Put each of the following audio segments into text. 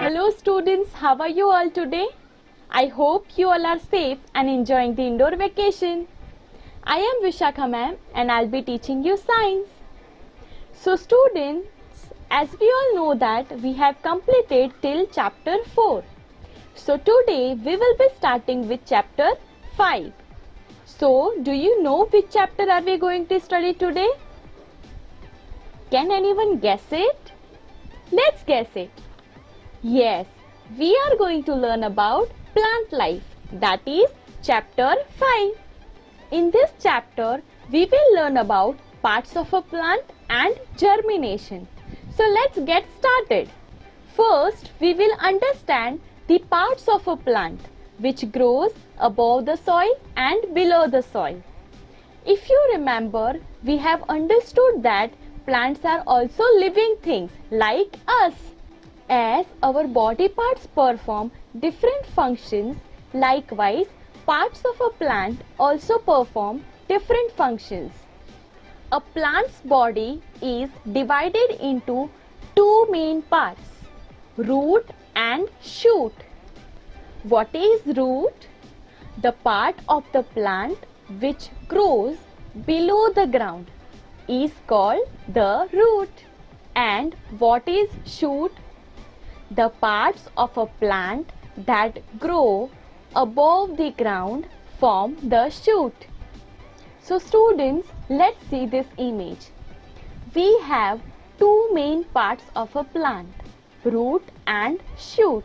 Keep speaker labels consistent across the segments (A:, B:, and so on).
A: Hello students, how are you all today? I hope you all are safe and enjoying the indoor vacation. I am Vishakha ma'am and I'll be teaching you science. So students, as we all know that we have completed till chapter 4. So today we will be starting with chapter 5. So do you know which chapter are we going to study today? Can anyone guess it? Let's guess it. Yes, we are going to learn about plant life, that is chapter 5. In this chapter, we will learn about parts of a plant and germination. So let's get started. First, we will understand the parts of a plant which grows above the soil and below the soil. If you remember, we have understood that plants are also living things like us. As our body parts perform different functions, likewise, parts of a plant also perform different functions. A plant's body is divided into two main parts, root and shoot. What is root? The part of the plant which grows below the ground is called the root. And what is shoot? The parts of a plant that grow above the ground form the shoot. So students, let's see this image. We have two main parts of a plant, root and shoot.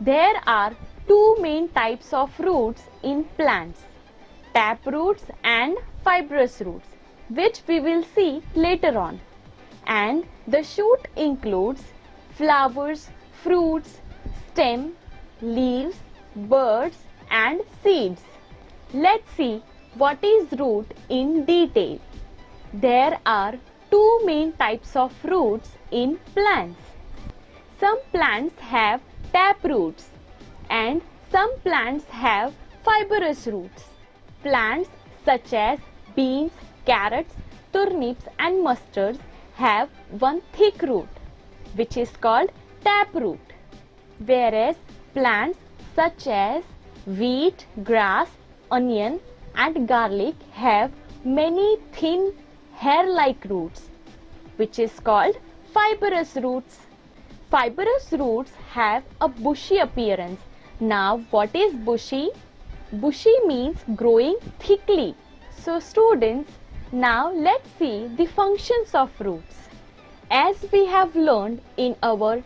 A: There are two main types of roots in plants, tap roots and fibrous roots, which we will see later on. And the shoot includes flowers, fruits, stem, leaves, buds and seeds. Let's see what is root in detail. There are two main types of roots in plants. Some plants have tap roots and some plants have fibrous roots. Plants such as beans, carrots, turnips and mustards have one thick root, which is called tap root, whereas plants such as wheat, grass, onion and garlic have many thin hair-like roots, which is called fibrous roots. Fibrous roots have a bushy appearance. Now, what is bushy? Bushy means growing thickly. So students, now let's see the functions of roots. As we have learned in our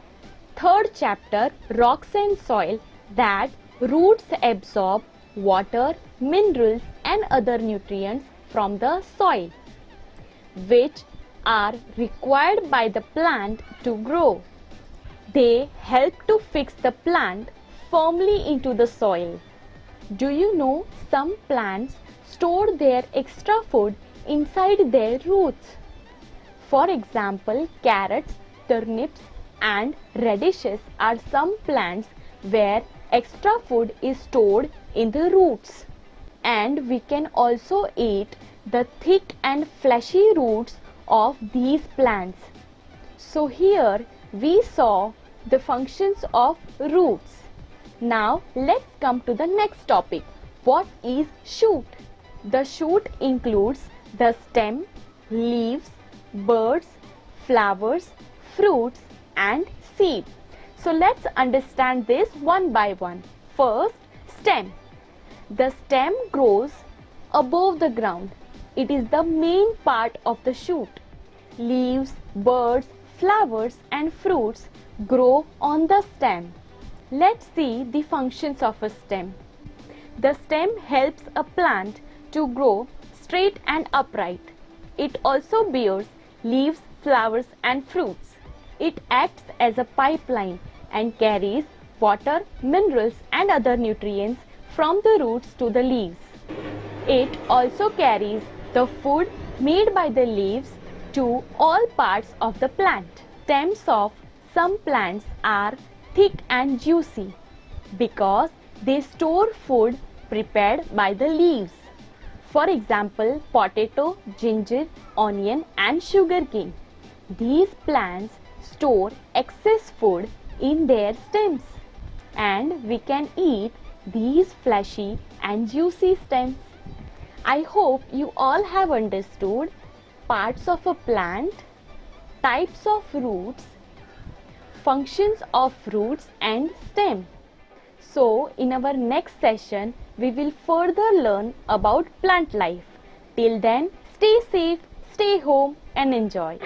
A: third chapter, Rocks and Soil, that roots absorb water, minerals and other nutrients from the soil, which are required by the plant to grow. They help to fix the plant firmly into the soil. Do you know some plants store their extra food inside their roots? For example, carrots, turnips and radishes are some plants where extra food is stored in the roots. And we can also eat the thick and fleshy roots of these plants. So here we saw the functions of roots. Now let's come to the next topic. What is shoot? The shoot includes the stem, leaves, buds, flowers, fruits and seed. So let's understand this one by one. First, stem. The stem grows above the ground. It is the main part of the shoot. Leaves, buds, flowers and fruits grow on the stem. Let's see the functions of a stem. The stem helps a plant to grow straight and upright. It also bears leaves, flowers and fruits. It acts as a pipeline and carries water, minerals and other nutrients from the roots to the leaves. It also carries the food made by the leaves to all parts of the plant. Stems of some plants are thick and juicy because they store food prepared by the leaves. For example, potato, ginger, onion and sugarcane. These plants store excess food in their stems, and we can eat these fleshy and juicy stems. I hope you all have understood parts of a plant, types of roots, functions of roots and stem. So, in our next session, we will further learn about plant life. Till then, stay safe, stay home and enjoy.